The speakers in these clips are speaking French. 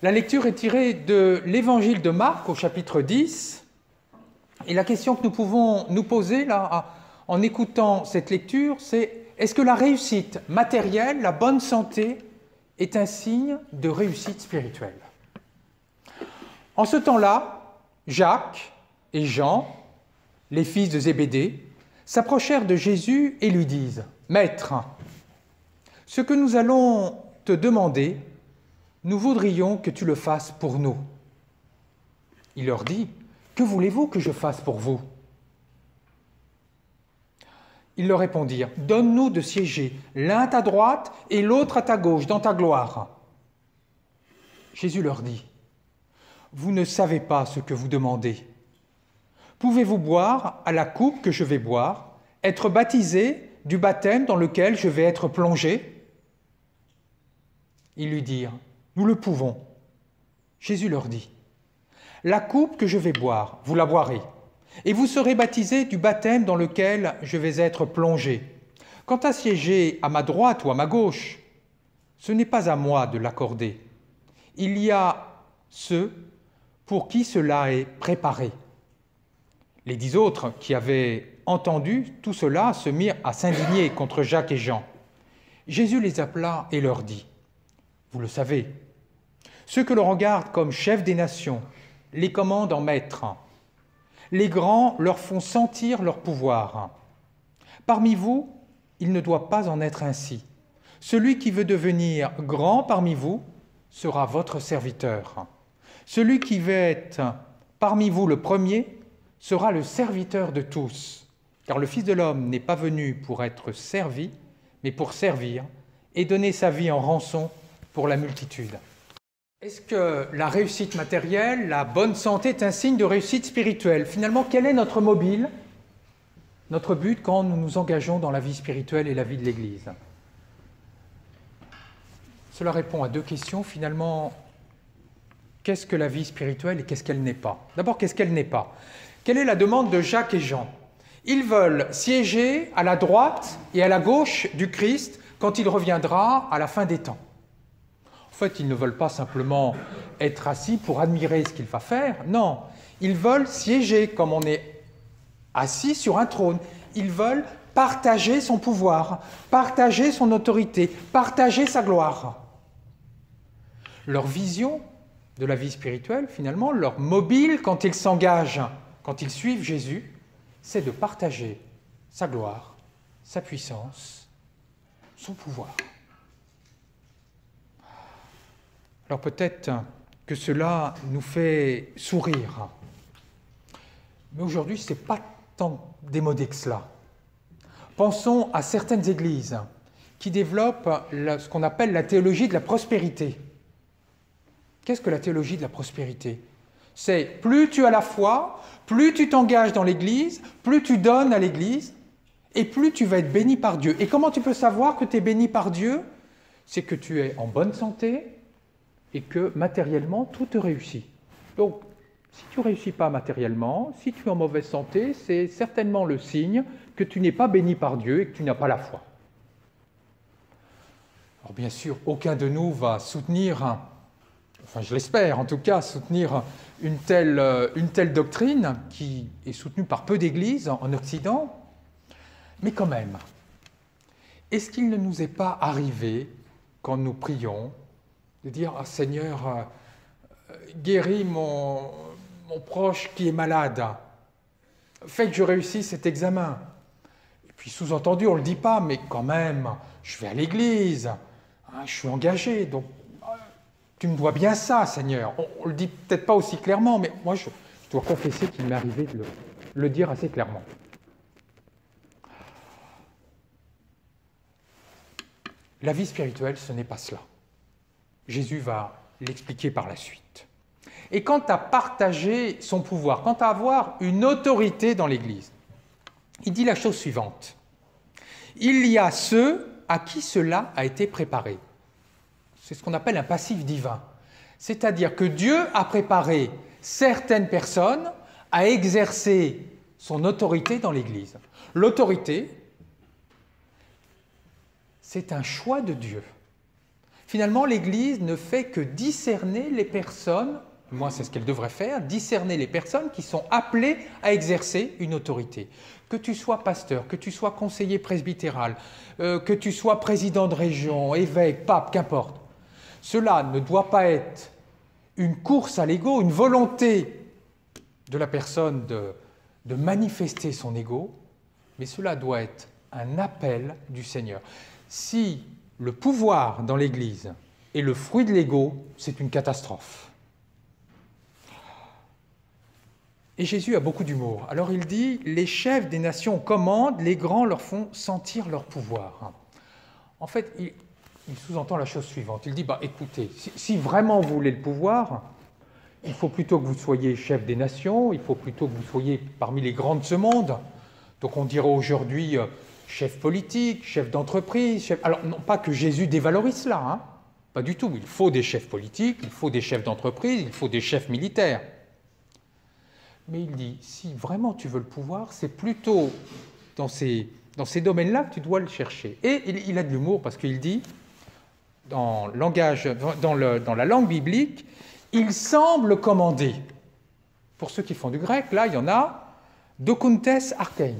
La lecture est tirée de l'Évangile de Marc au chapitre 10. Et la question que nous pouvons nous poser là, en écoutant cette lecture, c'est est-ce que la réussite matérielle, la bonne santé, est un signe de réussite spirituelle? En ce temps-là, Jacques et Jean, les fils de Zébédée, s'approchèrent de Jésus et lui disent « Maître, ce que nous allons te demander, nous voudrions que tu le fasses pour nous. » Il leur dit « Que voulez-vous que je fasse pour vous ?» Ils leur répondirent « Donne-nous de siéger, l'un à ta droite et l'autre à ta gauche, dans ta gloire. » Jésus leur dit « Vous ne savez pas ce que vous demandez. Pouvez-vous boire à la coupe que je vais boire, être baptisé du baptême dans lequel je vais être plongé ?» Ils lui dirent « Nous le pouvons. » Jésus leur dit « La coupe que je vais boire, vous la boirez, et vous serez baptisés du baptême dans lequel je vais être plongé. Quant à siéger à ma droite ou à ma gauche, ce n'est pas à moi de l'accorder. Il y a ceux pour qui cela est préparé. » Les 10 autres qui avaient entendu tout cela se mirent à s'indigner contre Jacques et Jean. Jésus les appela et leur dit « Vous le savez, ceux que l'on regarde comme chefs des nations les commandent en maîtres. Les grands leur font sentir leur pouvoir. Parmi vous, il ne doit pas en être ainsi. Celui qui veut devenir grand parmi vous sera votre serviteur. Celui qui veut être parmi vous le premier sera le serviteur de tous. Car le Fils de l'homme n'est pas venu pour être servi, mais pour servir et donner sa vie en rançon pour la multitude. » Est-ce que la réussite matérielle, la bonne santé est un signe de réussite spirituelle? Finalement, quel est notre mobile, notre but quand nous nous engageons dans la vie spirituelle et la vie de l'Église? Cela répond à 2 questions. Finalement, qu'est-ce que la vie spirituelle et qu'est-ce qu'elle n'est pas? D'abord, qu'est-ce qu'elle n'est pas? Quelle est la demande de Jacques et Jean? Ils veulent siéger à la droite et à la gauche du Christ quand il reviendra à la fin des temps. En fait, ils ne veulent pas simplement être assis pour admirer ce qu'il va faire. Non, ils veulent siéger comme on est assis sur un trône. Ils veulent partager son pouvoir, partager son autorité, partager sa gloire. Leur vision de la vie spirituelle, finalement, leur mobile quand ils s'engagent, quand ils suivent Jésus, c'est de partager sa gloire, sa puissance, son pouvoir. Alors peut-être que cela nous fait sourire, mais aujourd'hui, ce n'est pas tant démodé que cela. Pensons à certaines églises qui développent ce qu'on appelle la théologie de la prospérité. Qu'est-ce que la théologie de la prospérité? C'est plus tu as la foi, plus tu t'engages dans l'Église, plus tu donnes à l'Église, et plus tu vas être béni par Dieu. Et comment tu peux savoir que tu es béni par Dieu? C'est que tu es en bonne santé, et que matériellement, tout te réussit. Donc, si tu ne réussis pas matériellement, si tu es en mauvaise santé, c'est certainement le signe que tu n'es pas béni par Dieu et que tu n'as pas la foi. Alors bien sûr, aucun de nous va soutenir, enfin je l'espère en tout cas, soutenir une telle doctrine qui est soutenue par peu d'églises en Occident, mais quand même, est-ce qu'il ne nous est pas arrivé, quand nous prions, de dire « Seigneur, guéris mon proche qui est malade, fais que je réussisse cet examen. » Et puis sous-entendu, on ne le dit pas, mais quand même, je vais à l'église, hein, je suis engagé, donc tu me dois bien ça, Seigneur. On ne le dit peut-être pas aussi clairement, mais moi je dois confesser qu'il m'est arrivé de le dire assez clairement. La vie spirituelle, ce n'est pas cela. Jésus va l'expliquer par la suite. Et quant à partager son pouvoir, quant à avoir une autorité dans l'Église, il dit la chose suivante. Il y a ceux à qui cela a été préparé. C'est ce qu'on appelle un passif divin. C'est-à-dire que Dieu a préparé certaines personnes à exercer son autorité dans l'Église. L'autorité, c'est un choix de Dieu. Finalement, l'Église ne fait que discerner les personnes, moi c'est ce qu'elle devrait faire, discerner les personnes qui sont appelées à exercer une autorité. Que tu sois pasteur, que tu sois conseiller presbytéral, que tu sois président de région, évêque, pape, qu'importe. Cela ne doit pas être une course à l'ego, une volonté de la personne de manifester son ego, mais cela doit être un appel du Seigneur. Si le pouvoir dans l'Église est le fruit de l'ego, c'est une catastrophe. Et Jésus a beaucoup d'humour. Alors il dit, les chefs des nations commandent, les grands leur font sentir leur pouvoir. En fait, il sous-entend la chose suivante. Il dit, écoutez, si vraiment vous voulez le pouvoir, il faut plutôt que vous soyez chef des nations, il faut plutôt que vous soyez parmi les grands de ce monde. Donc on dirait aujourd'hui chef politique, chef d'entreprise, chef... Alors non pas que Jésus dévalorise cela, hein, pas du tout. Il faut des chefs politiques, il faut des chefs d'entreprise, il faut des chefs militaires. Mais il dit, si vraiment tu veux le pouvoir, c'est plutôt dans ces domaines-là que tu dois le chercher. Et il a de l'humour parce qu'il dit, dans la langue biblique, il semble commander. Pour ceux qui font du grec, là, il y en a, dokuntes arkein.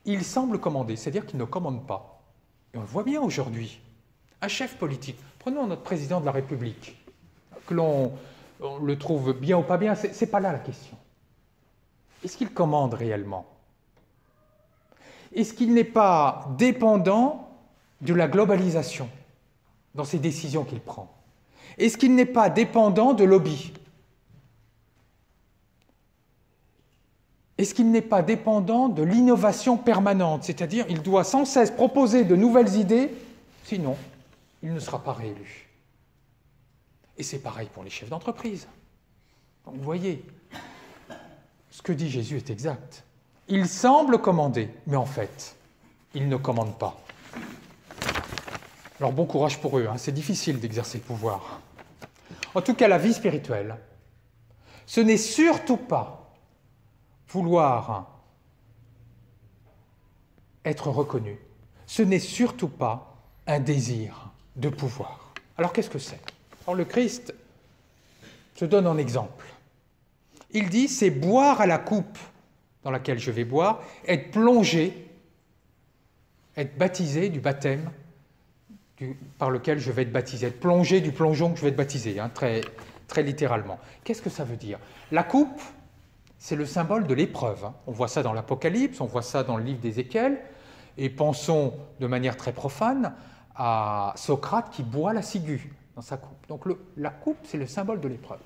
Il semble commander, c'est-à-dire qu'il ne commande pas. Et on le voit bien aujourd'hui. Un chef politique, prenons notre président de la République, que l'on le trouve bien ou pas bien, c'est pas là la question. Est-ce qu'il commande réellement? Est-ce qu'il n'est pas dépendant de la globalisation dans ses décisions qu'il prend? Est-ce qu'il n'est pas dépendant de lobby? Est-ce qu'il n'est pas dépendant de l'innovation permanente? C'est-à-dire, il doit sans cesse proposer de nouvelles idées, sinon, il ne sera pas réélu. Et c'est pareil pour les chefs d'entreprise. Donc, vous voyez, ce que dit Jésus est exact. Il semble commander, mais en fait, il ne commande pas. Alors bon courage pour eux, hein, c'est difficile d'exercer le pouvoir. En tout cas, la vie spirituelle, ce n'est surtout pas vouloir être reconnu, ce n'est surtout pas un désir de pouvoir. Alors qu'est-ce que c'est? Alors le Christ se donne en exemple. Il dit, c'est boire à la coupe dans laquelle je vais boire, être plongé, être baptisé du baptême par lequel je vais être baptisé, être plongé du plongeon que je vais être baptisé, hein, très, très littéralement. Qu'est-ce que ça veut dire? La coupe, c'est le symbole de l'épreuve. Hein. On voit ça dans l'Apocalypse, on voit ça dans le livre d'Ézéchiel, et pensons de manière très profane à Socrate qui boit la ciguë dans sa coupe. Donc la coupe, c'est le symbole de l'épreuve.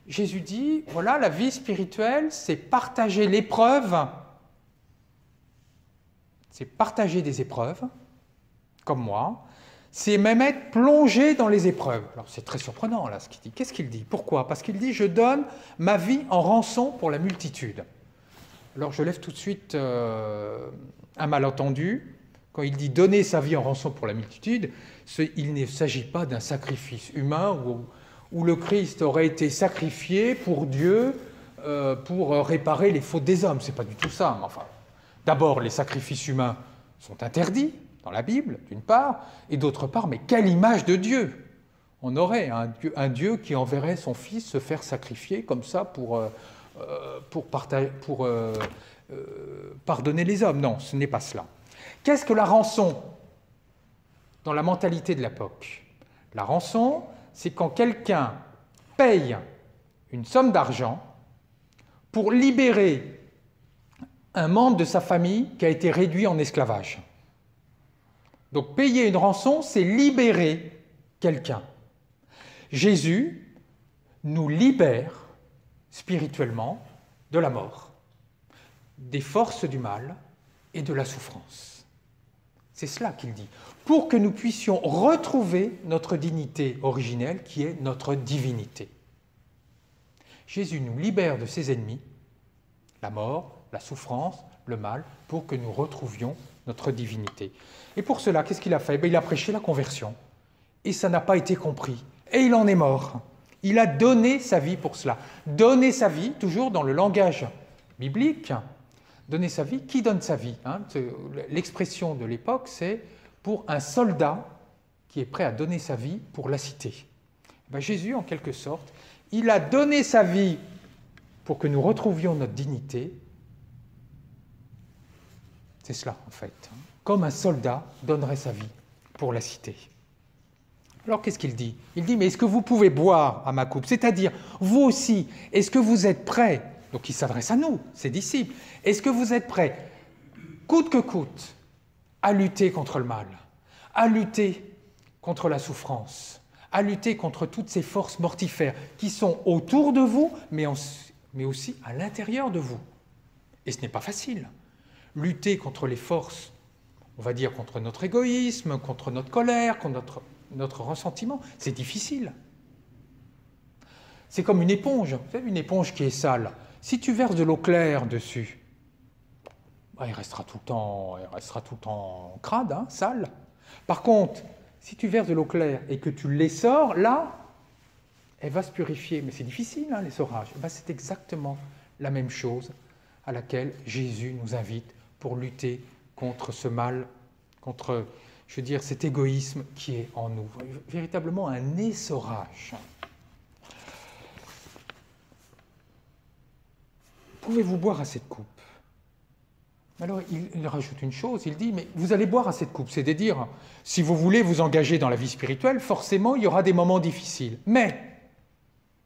Jésus dit, voilà, la vie spirituelle, c'est partager l'épreuve, c'est partager des épreuves, comme moi, c'est même être plongé dans les épreuves. Alors c'est très surprenant là ce qu'il dit. Qu'est-ce qu'il dit? Pourquoi? Parce qu'il dit, je donne ma vie en rançon pour la multitude. Alors je lève tout de suite un malentendu. Quand il dit donner sa vie en rançon pour la multitude, il ne s'agit pas d'un sacrifice humain où le Christ aurait été sacrifié pour Dieu pour réparer les fautes des hommes. Ce n'est pas du tout ça. Enfin, d'abord, les sacrifices humains sont interdits dans la Bible, d'une part, et d'autre part, mais quelle image de Dieu! On aurait un Dieu qui enverrait son Fils se faire sacrifier comme ça pour pardonner les hommes. Non, ce n'est pas cela. Qu'est-ce que la rançon dans la mentalité de l'époque? La rançon, c'est quand quelqu'un paye une somme d'argent pour libérer un membre de sa famille qui a été réduit en esclavage. Donc payer une rançon, c'est libérer quelqu'un. Jésus nous libère spirituellement de la mort, des forces du mal et de la souffrance. C'est cela qu'il dit, pour que nous puissions retrouver notre dignité originelle qui est notre divinité. Jésus nous libère de ses ennemis, la mort, la souffrance, le mal, pour que nous retrouvions notre divinité. Et pour cela, qu'est-ce qu'il a fait? Il a prêché la conversion, et ça n'a pas été compris, et il en est mort. Il a donné sa vie pour cela. Donner sa vie, toujours dans le langage biblique, donner sa vie, qui donne sa vie? L'expression de l'époque, c'est pour un soldat qui est prêt à donner sa vie pour la cité. Jésus, en quelque sorte, il a donné sa vie pour que nous retrouvions notre dignité. C'est cela, en fait. Comme un soldat donnerait sa vie pour la cité. Alors, qu'est-ce qu'il dit? Il dit, mais est-ce que vous pouvez boire à ma coupe? C'est-à-dire, vous aussi, est-ce que vous êtes prêts? Donc, il s'adresse à nous, ses disciples. Est-ce que vous êtes prêts, coûte que coûte, à lutter contre le mal, à lutter contre la souffrance, à lutter contre toutes ces forces mortifères qui sont autour de vous, mais aussi à l'intérieur de vous? Et ce n'est pas facile. Lutter contre les forces, on va dire contre notre égoïsme, contre notre colère, contre notre ressentiment, c'est difficile. C'est comme une éponge. Vous savez, une éponge qui est sale. Si tu verses de l'eau claire dessus, il restera tout le temps crade, sale. Par contre, si tu verses de l'eau claire et que tu l'essores, là, elle va se purifier. Mais c'est difficile, l'essorage. C'est exactement la même chose à laquelle Jésus nous invite pour lutter contre ce mal, contre, cet égoïsme qui est en nous. Véritablement un essorage. Pouvez-vous boire à cette coupe? Alors, il rajoute une chose, il dit, mais vous allez boire à cette coupe, c'est-à-dire, si vous voulez vous engager dans la vie spirituelle, forcément, il y aura des moments difficiles. Mais,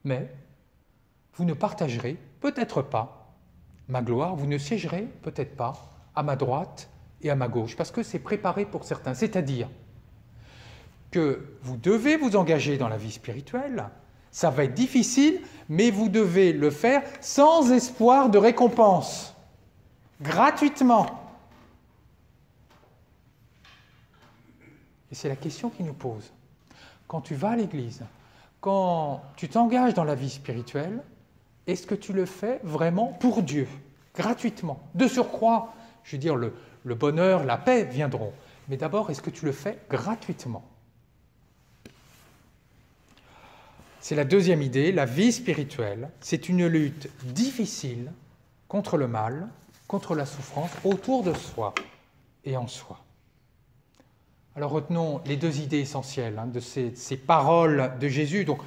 vous ne partagerez peut-être pas ma gloire, vous ne siégerez peut-être pas à ma droite et à ma gauche, parce que c'est préparé pour certains. C'est-à-dire que vous devez vous engager dans la vie spirituelle, ça va être difficile, mais vous devez le faire sans espoir de récompense. Gratuitement. Et c'est la question qu'il nous pose. Quand tu vas à l'église, quand tu t'engages dans la vie spirituelle, est-ce que tu le fais vraiment pour Dieu, gratuitement? De surcroît, le bonheur, la paix viendront. Mais d'abord, est-ce que tu le fais gratuitement? C'est la deuxième idée, la vie spirituelle, c'est une lutte difficile contre le mal, contre la souffrance, autour de soi et en soi. Alors retenons les deux idées essentielles de ces paroles de Jésus. Donc,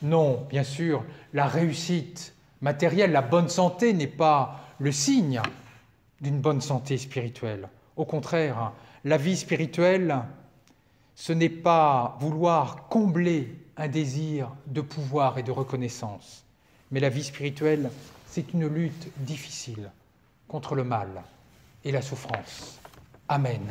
non, bien sûr, la réussite matérielle, la bonne santé n'est pas le signe d'une bonne santé spirituelle. Au contraire, la vie spirituelle, ce n'est pas vouloir combler un désir de pouvoir et de reconnaissance, mais la vie spirituelle, c'est une lutte difficile contre le mal et la souffrance. Amen.